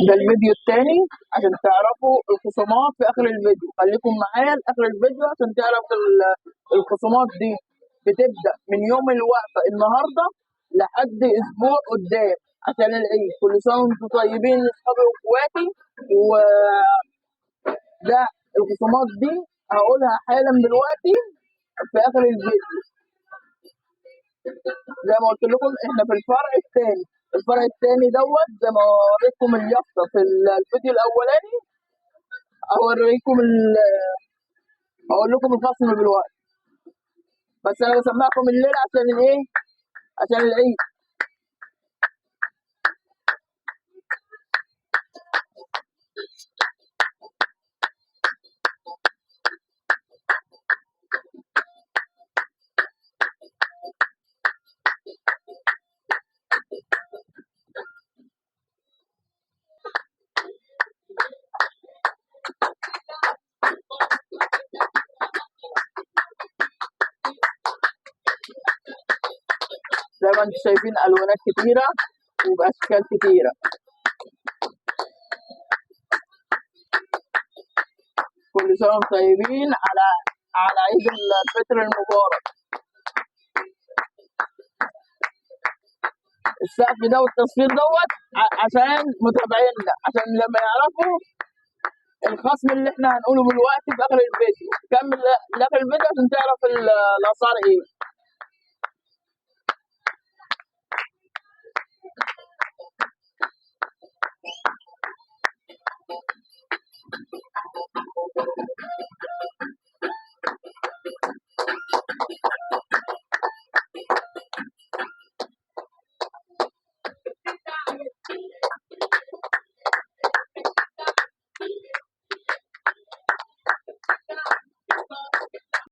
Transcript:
ده الفيديو التاني عشان تعرفوا الخصومات في اخر الفيديو. خليكم معايا لاخر الفيديو عشان تعرف الخصومات دي بتبدا من يوم الوقفه النهارده لحد اسبوع قدام عشان العيد. كل سنه وانتم طيبين اصحابي واخواتي. وده الخصومات دي هقولها حالا دلوقتي في اخر الفيديو. زي ما قلت لكم احنا في الفرع الثاني. الفرع الثاني دوت زي ما وريتكم اليافطه في الفيديو الاولاني. اوريكم اقول لكم الخصم دلوقتي، بس انا بسمعكم الليل عشان ايه؟ عشان العيد. زي ما انتم شايفين الوانات كتيره وباشكال كتيره. كل سنه وانتم طيبين على عيد الفطر المبارك. السقف ده والتصوير دوت عشان متابعينا، عشان لما يعرفوا الخصم اللي احنا هنقوله دلوقتي في اخر الفيديو. كمل لاخر الفيديو عشان تعرف الاسعار ايه.